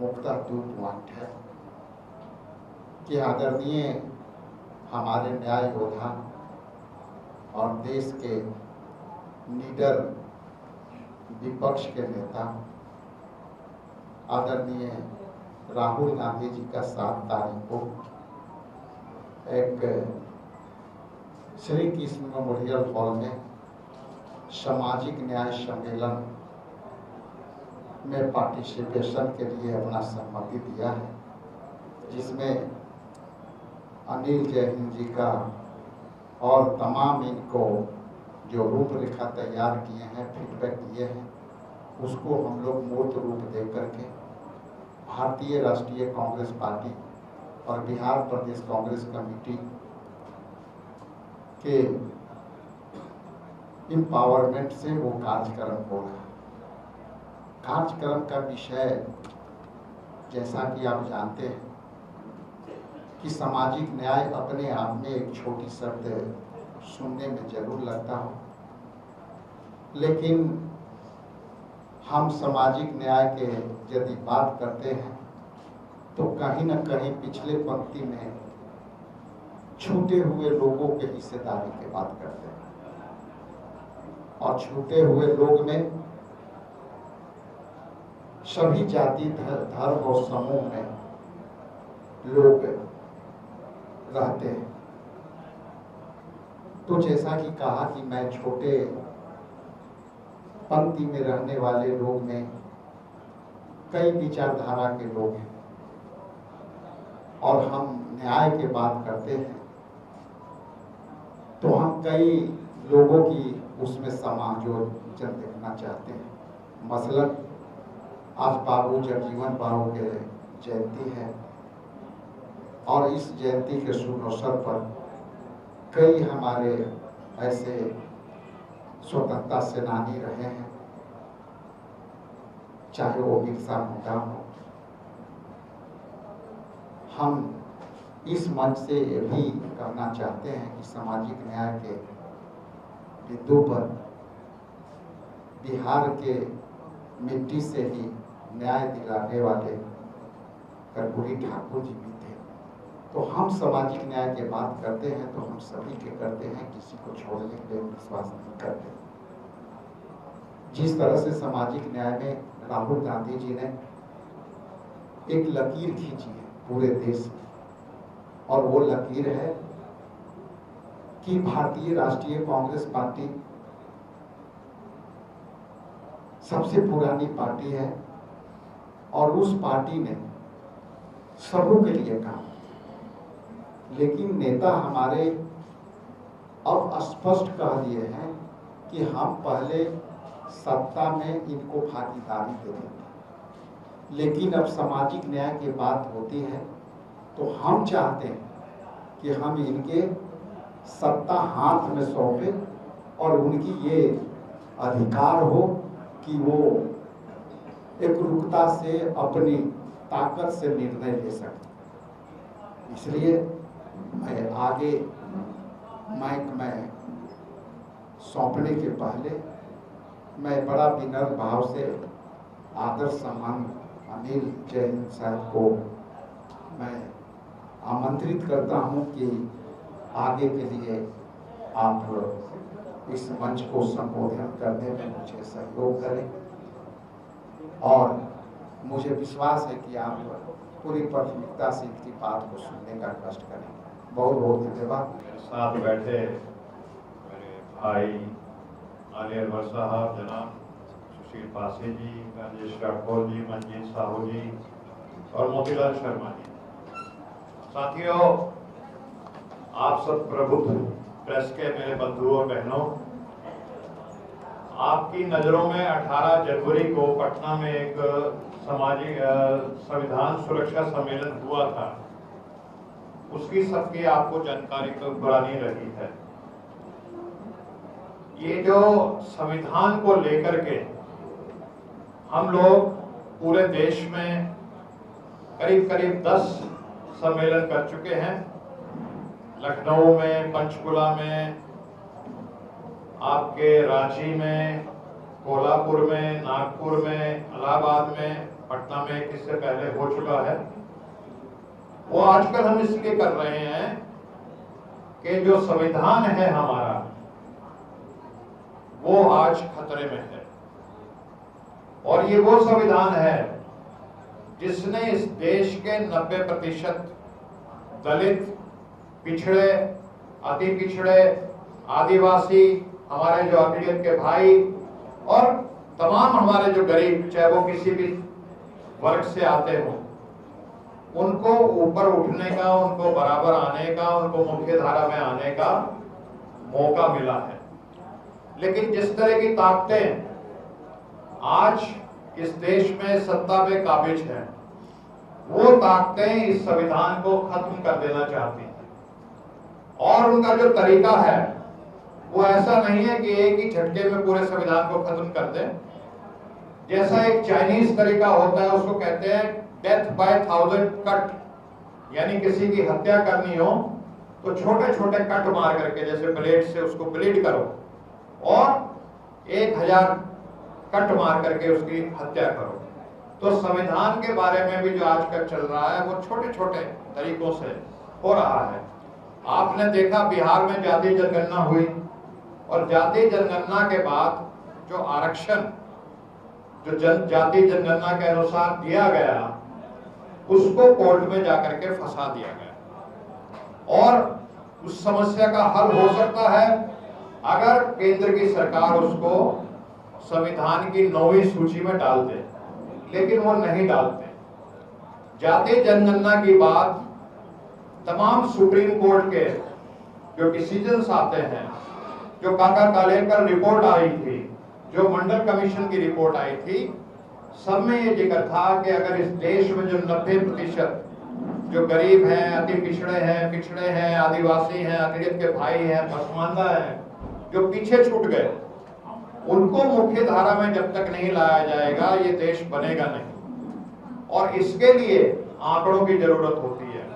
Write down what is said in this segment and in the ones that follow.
मुख्ता 2 point है कि आदरणीय हमारे न्याय योद्धा और देश के लीडर विपक्ष के नेता आदरणीय राहुल गांधी जी का 7 तारीख को एक श्री कृष्ण मेमोरियल हॉल में सामाजिक न्याय सम्मेलन में पार्टिसिपेशन के लिए अपना सहमति दिया है, जिसमें अनिल जैन जी का और तमाम इनको जो रूपरेखा तैयार किए हैं, फीडबैक दिए हैं, उसको हम लोग मूर्त रूप दे करके भारतीय राष्ट्रीय कांग्रेस पार्टी और बिहार प्रदेश कांग्रेस कमेटी के एम्पावरमेंट से वो कार्यक्रम होगा। कार्यक्रम का विषय जैसा कि आप जानते हैं कि सामाजिक न्याय अपने आप में एक छोटी शब्द सुनने में जरूर लगता हो, लेकिन हम सामाजिक न्याय के यदि बात करते हैं तो कहीं न कहीं पिछले पंक्ति में छूटे हुए लोगों के हिस्सेदारी की बात करते हैं, और छूटे हुए लोग में सभी जाति धर्म और समूह में लोग रहते हैं। तो जैसा कि कहा कि मैं छोटे पंक्ति में रहने वाले लोग में कई विचारधारा के लोग हैं और हम न्याय की बात करते हैं तो हम कई लोगों की उसमें समायोजन देखना चाहते हैं। मसलन आज बाबू जगजीवन बाबू के जयंती है और इस जयंती के शुभ अवसर पर कई हमारे ऐसे स्वतंत्रता सेनानी रहे हैं, चाहे वो बिरसा मुंडा हो। हम इस मंच से ये भी कहना चाहते हैं कि सामाजिक न्याय के बिंदु पर बिहार के मिट्टी से ही न्याय दिलाने वाले कर्पूरी ठाकुर जी भी थे। तो हम सामाजिक न्याय की बात करते हैं तो हम सभी के करते हैं, किसी को छोड़ने के लिए विश्वास नहीं करते। जिस तरह से सामाजिक न्याय में राहुल गांधी जी ने एक लकीर खींची है पूरे देश में, और वो लकीर है कि भारतीय राष्ट्रीय कांग्रेस पार्टी सबसे पुरानी पार्टी है और उस पार्टी ने सबों के लिए काम, लेकिन नेता हमारे अब स्पष्ट कह दिए हैं कि हम पहले सत्ता में इनको भागीदारी दे देंगे, लेकिन अब सामाजिक न्याय की बात होती है तो हम चाहते हैं कि हम इनके सत्ता हाथ में सौंपे और उनकी ये अधिकार हो कि वो एकरूपता से अपनी ताकत से निर्णय ले सके। इसलिए मैं आगे माइक में सौंपने के पहले मैं बड़ा विनम्र भाव से आदर सम्मान अनिल जैन साहब को मैं आमंत्रित करता हूं कि आगे के लिए आप इस मंच को संबोधन करने में मुझे सहयोग करें, और मुझे विश्वास है कि आप पूरी प्राथमिकता से इनकी बात को सुनने का कष्ट करेंगे। बहुत बहुत धन्यवाद। साथ बैठे मेरे भाई आली अनवर साहब, जनाब सुशील पासी जी, राजेश राठौर जी, मंजीत साहू जी और मोतीलाल शर्मा जी, साथियों, आप सब प्रबुद्ध प्रेस के मेरे बंधुओं और बहनों, आपकी नजरों में 18 जनवरी को पटना में एक सामाजिक संविधान सुरक्षा सम्मेलन हुआ था, उसकी सबकी आपको जानकारी तो पुरानी रही है। ये जो संविधान को लेकर के हम लोग पूरे देश में करीब करीब 10 सम्मेलन कर चुके हैं। लखनऊ में, पंचकुला में, आपके रांची में, कोल्हापुर में, नागपुर में, इलाहाबाद में पटना में एक इससे पहले हो चुका है। वो आजकल हम इसलिए कर रहे हैं कि जो संविधान है हमारा वो आज खतरे में है, और ये वो संविधान है जिसने इस देश के 90% दलित, पिछड़े, अति पिछड़े, आदिवासी, हमारे जो अकलियत के भाई और तमाम हमारे जो गरीब, चाहे वो किसी भी वर्ग से आते हो, उनको ऊपर उठने का, उनको बराबर आने का, उनको मुख्य धारा में आने का मौका मिला है। लेकिन जिस तरह की ताकतें आज इस देश में सत्ता पे काबिज हैं, वो ताकतें इस संविधान को खत्म कर देना चाहती हैं, और उनका जो तरीका है वो ऐसा नहीं है कि एक ही झटके में पूरे संविधान को खत्म कर दें। जैसा एक चाइनीज तरीका होता है, उसको कहते हैं डेथ बाय 1000 कट, यानी किसी की हत्या करनी हो तो छोटे छोटे कट मार करके, जैसे ब्लेड से उसको ब्लीड करो, और 1000 कट मार करके उसकी हत्या करो। तो संविधान के बारे में भी जो आजकल चल रहा है वो छोटे छोटे तरीकों से हो रहा है। आपने देखा बिहार में जाति जनगणना हुई, और जाति जनगणना के बाद जो आरक्षण जो जाति जनगणना के अनुसार दिया गया, उसको कोर्ट में जाकर के फंसा दिया गया। और उस समस्या का हल हो सकता है अगर केंद्र की सरकार उसको संविधान की 9वीं सूची में डाल दे, लेकिन वो नहीं डालते। जाति जनगणना की बात तमाम सुप्रीम कोर्ट के जो डिसीजंस आते हैं, जो काका कालेकर रिपोर्ट आई थी, जो मंडल कमीशन की रिपोर्ट आई थी, सब में ये जिक्र था कि अगर इस देश में जो 90% जो गरीब हैं, अति पिछड़े हैं, आदिवासी हैं, अकलियत के भाई हैं, पसमानदा हैं, जो पीछे छूट गए, उनको मुख्य धारा में जब तक नहीं लाया जाएगा ये देश बनेगा नहीं। और इसके लिए आंकड़ों की जरूरत होती है।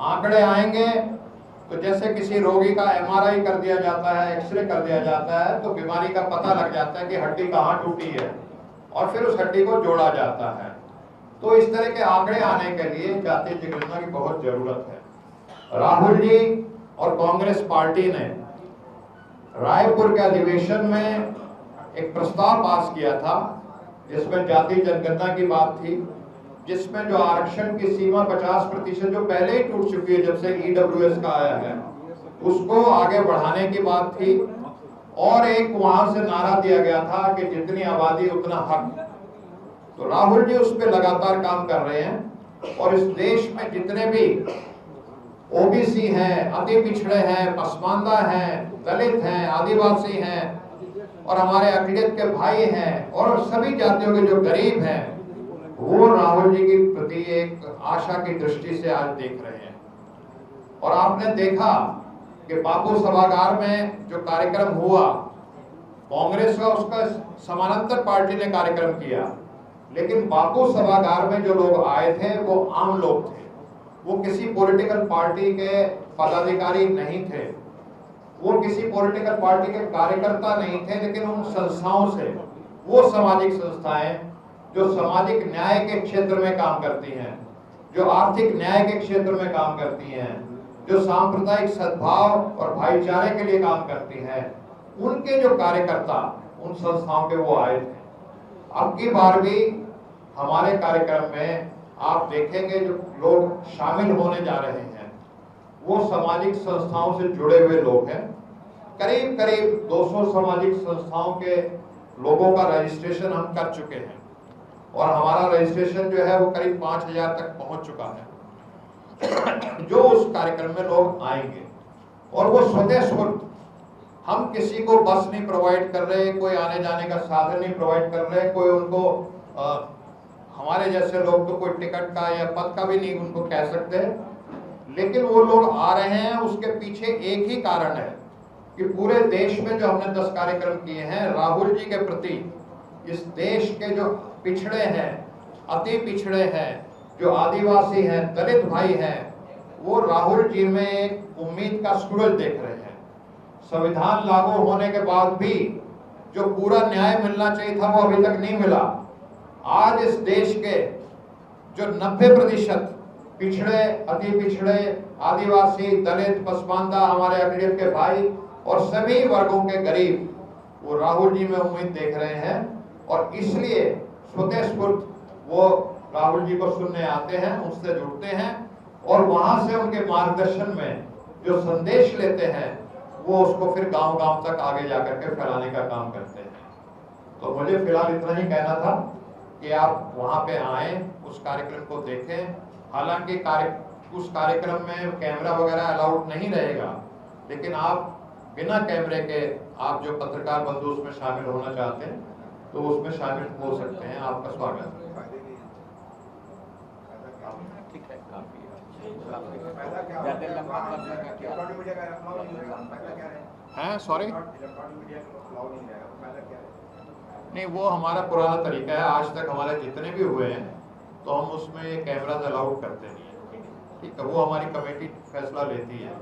आंकड़े आएंगे तो जैसे किसी रोगी का MRI कर दिया जाता है, एक्सरे कर दिया जाता है, तो बीमारी का पता लग जाता है कि हड्डी कहाँ टूटी है, और फिर उस हड्डी को जोड़ा जाता है। तो इस तरह के आंकड़े आने के लिए जाति जनगणना की बहुत जरूरत है। राहुल जी और कांग्रेस पार्टी ने रायपुर के अधिवेशन में एक प्रस्ताव पास किया था जिसमें जाति जनगणना की बात थी, जिसमें जो आरक्षण की सीमा 50% जो पहले ही टूट चुकी है जब से EWS का आया है, उसको आगे बढ़ाने की बात थी। और एक वहां से नारा दिया गया था कि जितनी आबादी उतना हक। तो राहुल जी उस पर लगातार काम कर रहे हैं, और इस देश में जितने भी OBC हैं, अति पिछड़े हैं, पसमानदा हैं, दलित हैं, आदिवासी हैं, और हमारे अकलियत के भाई हैं, और सभी जातियों के जो गरीब हैं, वो राहुल जी के प्रति एक आशा की दृष्टि से आज देख रहे हैं। और आपने देखा कि बापू सभागार में जो कार्यक्रम हुआ, कांग्रेस का उसका समानांतर पार्टी ने कार्यक्रम किया, लेकिन बापू सभागार में जो लोग आए थे वो आम लोग थे, वो किसी पॉलिटिकल पार्टी के पदाधिकारी नहीं थे, वो किसी पॉलिटिकल पार्टी के कार्यकर्ता नहीं थे, लेकिन उन संस्थाओं से, वो सामाजिक संस्थाएं जो सामाजिक न्याय के क्षेत्र में काम करती हैं, जो आर्थिक न्याय के क्षेत्र में काम करती हैं, जो सांप्रदायिक सद्भाव और भाईचारे के लिए काम करती हैं, उनके जो कार्यकर्ता उन संस्थाओं के वो आए थे। अब की बार भी हमारे कार्यक्रम में आप देखेंगे जो लोग शामिल होने जा रहे हैं वो सामाजिक संस्थाओं से जुड़े हुए लोग हैं। करीब करीब 200 सामाजिक संस्थाओं के लोगों का रजिस्ट्रेशन हम कर चुके हैं, और हमारा रजिस्ट्रेशन जो है वो करीब 5000 तक पहुंच चुका है जो उस कार्यक्रम में लोग आएंगे। और वो स्वतः स्फूर्त, हम किसी को बस नहीं प्रोवाइड कर रहे, कोई आने जाने का साधन नहीं प्रोवाइड कर रहे, कोई उनको हमारे जैसे लोग तो कोई टिकट का या पद का भी नहीं उनको कह सकते, लेकिन वो लोग आ रहे हैं। उसके पीछे एक ही कारण है कि पूरे देश में जो हमने 10 कार्यक्रम किए हैं राहुल जी के प्रति, इस देश के जो पिछड़े हैं, अति पिछड़े हैं, जो आदिवासी हैं, दलित भाई हैं, वो राहुल जी में एक उम्मीद का सूरज देख रहे हैं। संविधान लागू होने के बाद भी जो पूरा न्याय मिलना चाहिए था वो अभी तक नहीं मिला। आज इस देश के जो 90% पिछड़े, अति पिछड़े, आदिवासी, दलित, पसमानदा, हमारे अकलियत के भाई और सभी वर्गों के गरीब वो राहुल जी में उम्मीद देख रहे हैं और इसलिए स्वतःस्फूर्त वो राहुल जी को सुनने आते हैं, उनसे जुड़ते हैं और वहां से उनके मार्गदर्शन में जो संदेश लेते हैं वो उसको फिर गांव-गांव तक आगे जाकर के फैलाने का काम करते हैं। तो मुझे फिलहाल इतना ही कहना था कि आप वहां पे आए, उस कार्यक्रम को देखें। हालांकि उस कार्यक्रम में कैमरा वगैरह अलाउड नहीं रहेगा, लेकिन आप बिना कैमरे के आप जो पत्रकार बंधु उसमें शामिल होना चाहते हैं तो उसमें शामिल हो सकते हैं। आपका स्वागत है। सॉरी नहीं, वो हमारा पुराना तरीका है, आज तक हमारे जितने भी हुए हैं तो हम उसमें कैमरा अलाउड करते नहीं है। ठीक है, वो हमारी कमेटी फैसला लेती है।